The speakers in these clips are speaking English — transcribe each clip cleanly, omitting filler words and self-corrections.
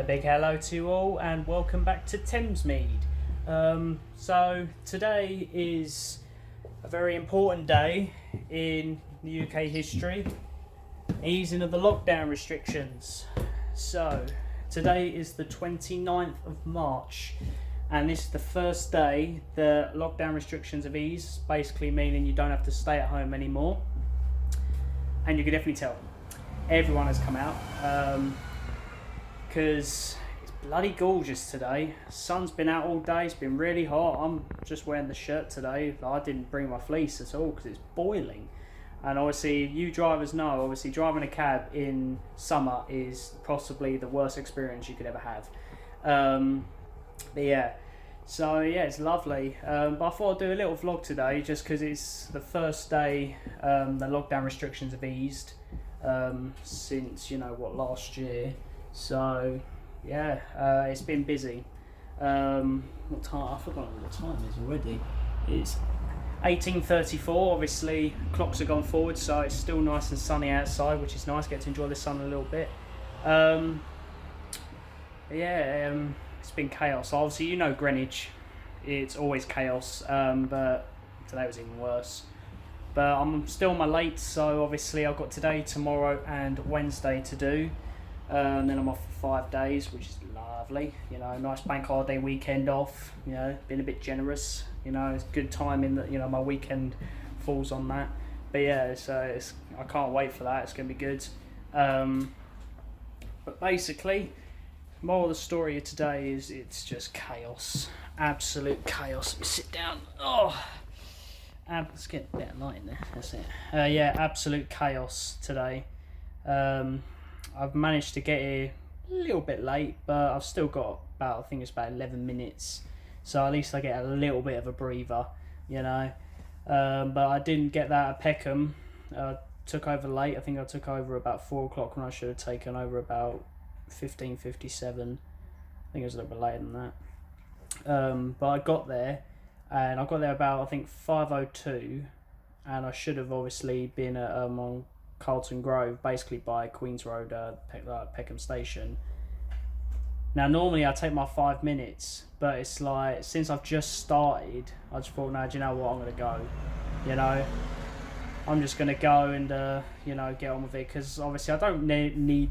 big hello to you all and welcome back to Thamesmead. So today is a very important day in the UK history, easing of the lockdown restrictions. So today is the 29th of March and this is the first day the lockdown restrictions have eased, basically meaning you don't have to stay at home anymore. And you can definitely tell everyone has come out. Because it's bloody gorgeous today. Sun's been out all day, it's been really hot. I'm just wearing the shirt today. I didn't bring my fleece at all because it's boiling. And obviously you drivers know, obviously driving a cab in summer is possibly the worst experience you could ever have. But yeah, so yeah, it's lovely. But I thought I'd do a little vlog today just because it's the first day the lockdown restrictions have eased since, last year. So yeah, it's been busy. What time? I forgot what the time is already. It's 18:34. Obviously, clocks have gone forward, so it's still nice and sunny outside, which is nice. Get to enjoy the sun a little bit. It's been chaos. Obviously, Greenwich. It's always chaos, but today was even worse. But I'm still on my late, so obviously I've got today, tomorrow, and Wednesday to do. And then I'm off for 5 days, which is lovely. Nice bank holiday weekend off. Been a bit generous. It's good timing that my weekend falls on that. But yeah, I can't wait for that. It's gonna be good. But basically, moral of the story of today is it's just chaos, absolute chaos. Let me sit down. Let's get a bit of light in there. That's it. Absolute chaos today. I've managed to get here a little bit late, but I've still got about 11 minutes. So at least I get a little bit of a breather, But I didn't get that at Peckham. Took over late. I think I took over about 4 o'clock when I should have taken over about 15:57. I think it was a little bit later than that. But I got there, and I got there about 5:02, and I should have obviously been at on Carlton Grove, basically by Queen's Road, Peckham Station. Now normally I take my 5 minutes, but it's like since I've just started, I just thought, no, do you know what, I'm gonna go. I'm just gonna go and get on with it, because obviously I don't need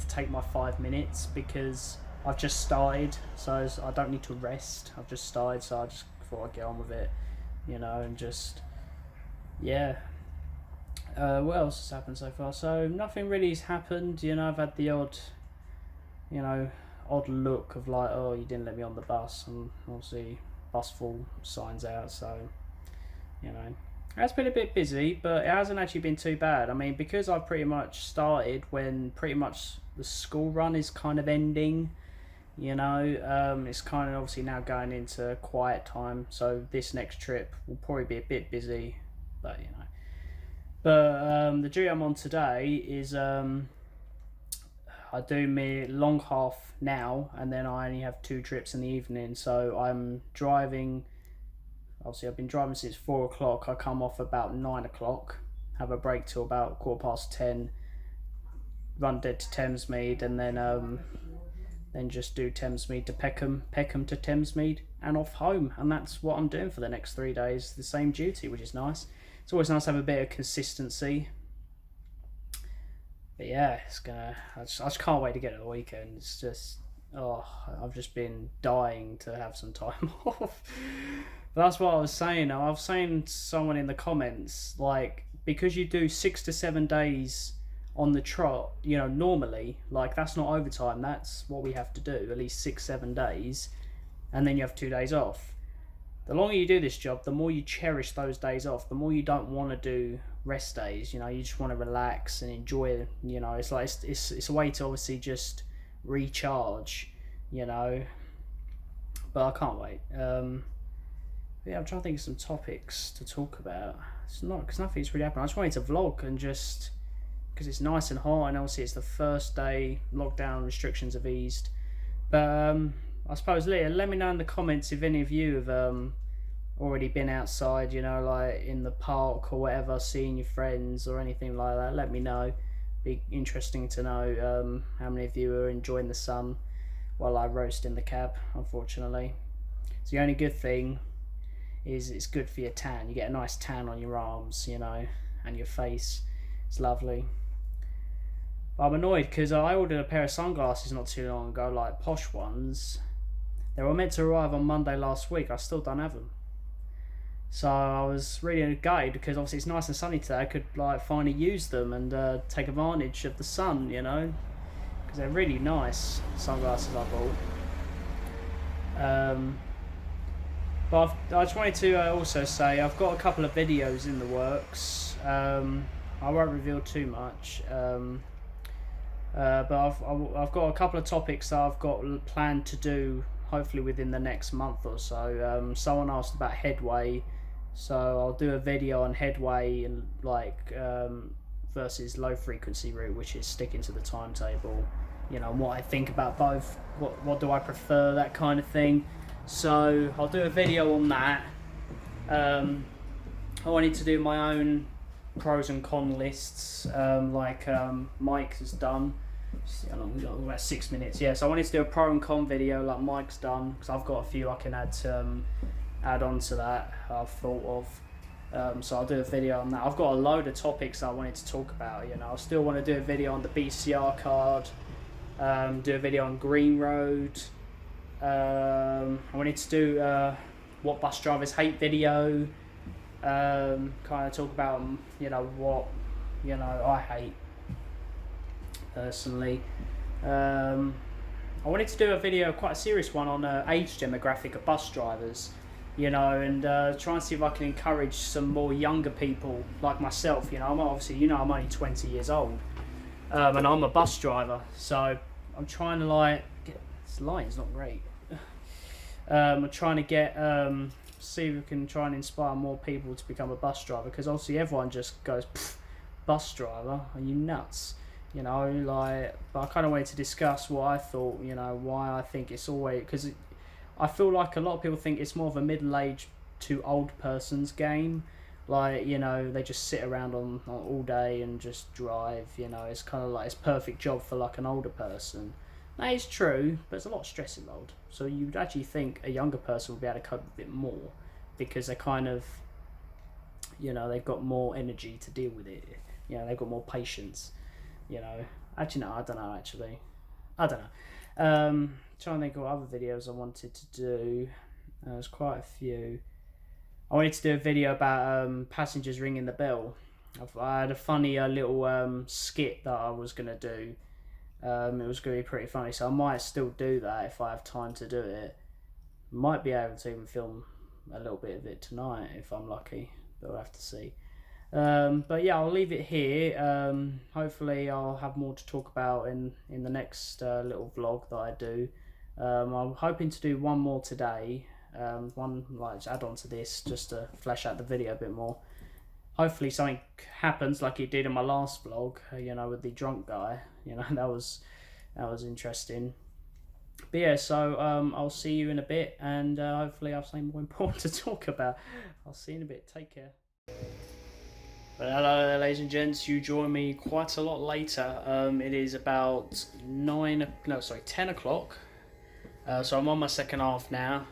to take my 5 minutes because I've just started, so I don't need to rest. I've just started, so I just thought I'd get on with it, and just what else has happened so far? So nothing really has happened. I've had the odd look of like, oh, you didn't let me on the bus, and obviously bus full signs out. So it's been a bit busy, but it hasn't actually been too bad. I mean, because I've pretty much started when pretty much the school run is kind of ending. It's kind of obviously now going into quiet time. So this next trip will probably be a bit busy, but But the duty I'm on today is I do my long half now, and then I only have 2 trips in the evening. So I'm driving. Obviously, I've been driving since 4 o'clock. I come off about 9 o'clock, have a break till about 10:15, run dead to Thamesmead, and then just do Thamesmead to Peckham, Peckham to Thamesmead, and off home. And that's what I'm doing for the next 3 days. The same duty, which is nice. It's always nice to have a bit of consistency. But yeah, I just can't wait to get to the weekend. It's just, I've just been dying to have some time off. But that's what I was saying. I was saying to someone in the comments, like, because you do 6 to 7 days on the trot, normally, like, that's not overtime. That's what we have to do, at least 6-7 days, and then you have 2 days off. The longer you do this job, the more you cherish those days off, the more you don't want to do rest days. You just want to relax and enjoy. It's like it's a way to obviously just recharge. But I can't wait. I'm trying to think of some topics to talk about. It's not because nothing's really happened. I just wanted to vlog and just because it's nice and hot, and obviously it's the first day lockdown restrictions have eased. But I suppose let me know in the comments if any of you have already been outside, like in the park or whatever, seeing your friends or anything like that. Let me know. Be interesting to know how many of you are enjoying the sun while I roast in the cab, unfortunately. So the only good thing is it's good for your tan. You get a nice tan on your arms, you know, and your face. It's lovely. But I'm annoyed because I ordered a pair of sunglasses not too long ago, like posh ones. They were meant to arrive on Monday last week. I still don't have them. So I was really gutted because obviously it's nice and sunny today. I could like finally use them and take advantage of the sun, you know, because they're really nice sunglasses I bought. But I just wanted to also say I've got a couple of videos in the works. I won't reveal too much, but I've got a couple of topics that I've got planned to do hopefully within the next month or so. Someone asked about Headway, so I'll do a video on Headway and versus low frequency route, which is sticking to the timetable. You know, what I think about both. What do I prefer? That kind of thing. So I'll do a video on that. I wanted to do my own pros and con lists, like Mike has done. See how long we got? About 6 minutes. Yeah, so I wanted to do a pro and con video like Mike's done, because I've got a few I can add on to that I've thought of. So I'll do a video on that. I've got a load of topics that I wanted to talk about. You know, I still want to do a video on the BCR card. Do a video on Green Road. I wanted to do what bus drivers hate video. Kind of talk about what I hate personally. I wanted to do a video, quite a serious one, on age demographic of bus drivers, and try and see if I can encourage some more younger people like myself. I'm obviously, I'm only 20 years old, and I'm a bus driver, so I'm trying to this line's not great. I'm trying to get see if we can try and inspire more people to become a bus driver, because obviously everyone just goes, bus driver, are you nuts? But I kind of wanted to discuss what I thought, why I think it's always, because I feel like a lot of people think it's more of a middle-aged to old person's game. They just sit around on all day and just drive. It's kind of like it's perfect job for like an older person. That is true, but there's a lot of stress involved. So you'd actually think a younger person would be able to cope with it more, because they're kind of, they've got more energy to deal with it. They've got more patience. Actually, no, I don't know. Trying to think of what other videos I wanted to do. There's quite a few. I wanted to do a video about passengers ringing the bell. I had a funny little skit that I was going to do. It was going to be pretty funny, so I might still do that if I have time to do it. Might be able to even film a little bit of it tonight if I'm lucky, but we'll have to see. But yeah, I'll leave it here. Hopefully I'll have more to talk about in the next little vlog that I do. I'm hoping to do one more today, one to add on to this, just to flesh out the video a bit more. Hopefully something happens like it did in my last vlog, with the drunk guy. That was interesting. But yeah, so I'll see you in a bit, and hopefully I'll have something more important to talk about. I'll see you in a bit. Take care. Well, hello there, ladies and gents. You join me quite a lot later. It is about 10 o'clock. So I'm on my second half now.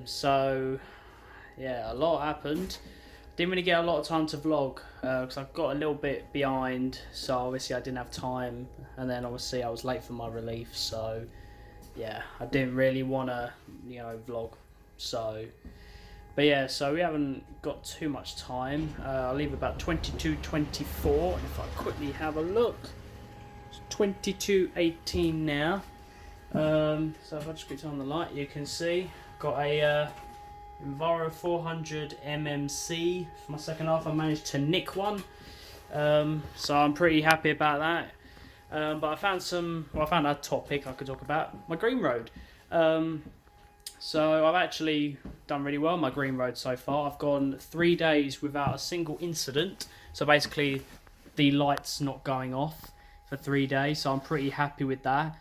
So yeah, a lot happened. Didn't really get a lot of time to vlog because I got a little bit behind, so obviously I didn't have time, and then obviously I was late for my relief, so yeah, I didn't really want to vlog. But yeah, so we haven't got too much time. I'll leave about 22:24. If I quickly have a look, it's 22:18 now. So if I just quickly turn on the light, you can see got a Enviro 400 MMC for my second half. I managed to nick one, so I'm pretty happy about that. But I found a topic I could talk about, my Green Road. So I've actually done really well on my Green Road so far. I've gone 3 days without a single incident. So basically the light's not going off for 3 days, so I'm pretty happy with that.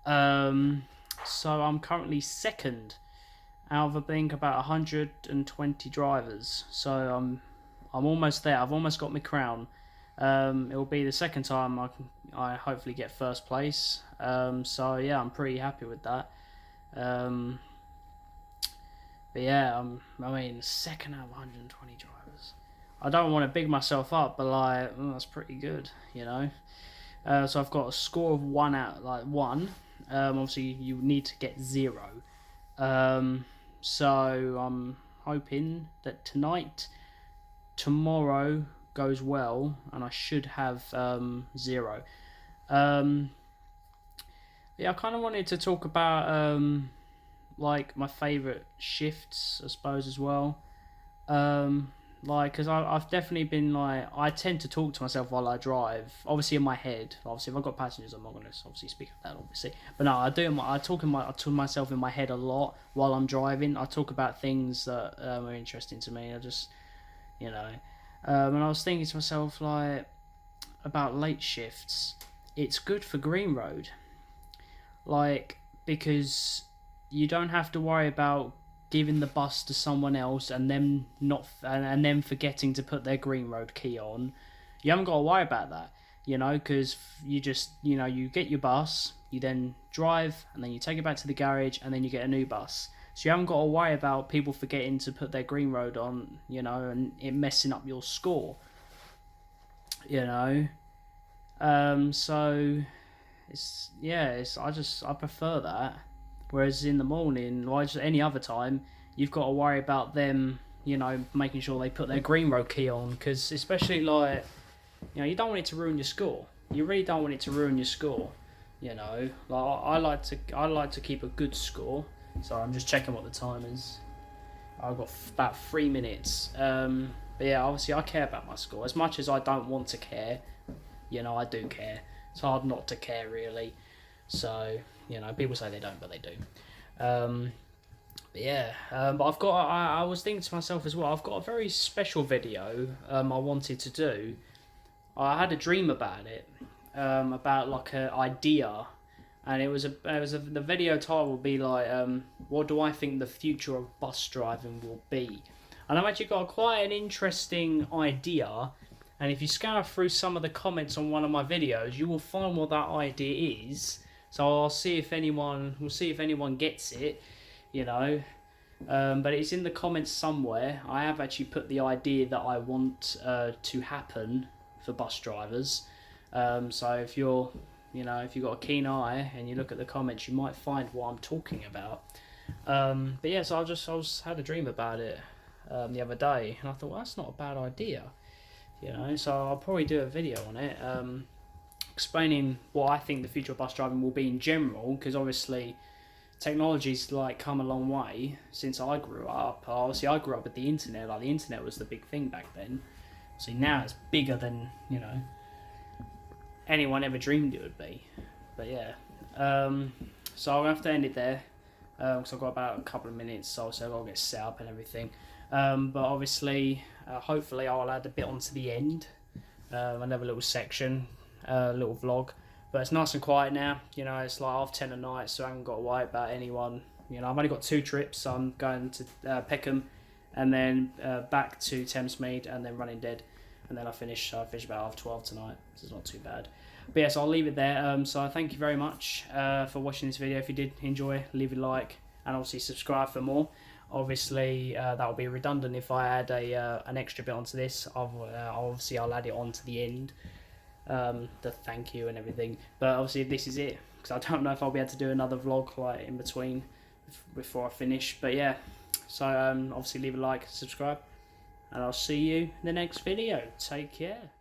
So I'm currently second out of I think about 120 drivers. So I'm almost there. I've almost got my crown. It will be the second time I hopefully get first place. So yeah, I'm pretty happy with that. But yeah, I mean, second out of 120 drivers. I don't want to big myself up, but like, that's pretty good, you know. So I've got a score of 1 out, like 1. Obviously, you need to get 0. So I'm hoping that tomorrow goes well, and I should have 0. Yeah, I kind of wanted to talk about like my favourite shifts, I suppose, as well. Like, because I've definitely been like, I tend to talk to myself while I drive, obviously in my head. Obviously, if I've got passengers, I'm not going to obviously speak of that, obviously. But no, I talk to myself in my head a lot while I'm driving. I talk about things that are interesting to me. I just, you know, and I was thinking to myself, like, about late shifts. It's good for Green Road, like, because you don't have to worry about giving the bus to someone else and them not and them forgetting to put their Green Road key on. You haven't got to worry about that, you know, because you just, you know, you get your bus, you then drive, and then you take it back to the garage, and then you get a new bus. So you haven't got to worry about people forgetting to put their Green Road on, you know, and it messing up your score, you know. So I prefer that. Whereas in the morning, or just any other time, you've got to worry about them, you know, making sure they put their Green Road key on. Because especially, like, you know, you don't want it to ruin your score. You really don't want it to ruin your score. You know, like I like to keep a good score. So I'm just checking what the time is. I've got about 3 minutes. But yeah, obviously I care about my score as much as I don't want to care. You know, I do care. It's hard not to care, really. So, you know, people say they don't, but they do. But yeah, but I've got. I was thinking to myself as well. I've got a very special video. I wanted to do. I had a dream about it. About like an idea, and the video title would be like, what do I think the future of bus driving will be? And I've actually got quite an interesting idea. And if you scour through some of the comments on one of my videos, you will find what that idea is. So we'll see if anyone gets it, you know. But it's in the comments somewhere. I have actually put the idea that I want to happen for bus drivers. So if you've got a keen eye and you look at the comments, you might find what I'm talking about. But yeah, so I just had a dream about it the other day, and I thought, well, that's not a bad idea, you know. So I'll probably do a video on it. Explaining what I think the future of bus driving will be in general, because obviously technology's like come a long way since I grew up. Obviously I grew up with the internet, like the internet was the big thing back then. So now it's bigger than, you know, anyone ever dreamed it would be. But yeah, so I'll have to end it there, because I've got about a couple of minutes, so I'll get set up and everything. But obviously, hopefully I'll add a bit onto the end, another little section, little vlog. But it's nice and quiet now, you know. It's like 10:30 at night, so I haven't got to worry about anyone. You know, I've only got 2 trips. So I'm going to Peckham, and then back to Thamesmead, and then Running Dead, and then I finish about 12:30 tonight, so it's not too bad. But yeah, so I'll leave it there. So thank you very much for watching this video. If you did enjoy, leave a like, and obviously subscribe for more. Obviously, that will be redundant if I add an extra bit onto this. I'll add it on to the end. The thank you and everything, but obviously this is it, because I don't know if I'll be able to do another vlog like in between before I finish. But yeah, so obviously leave a like, subscribe, and I'll see you in the next video. Take care.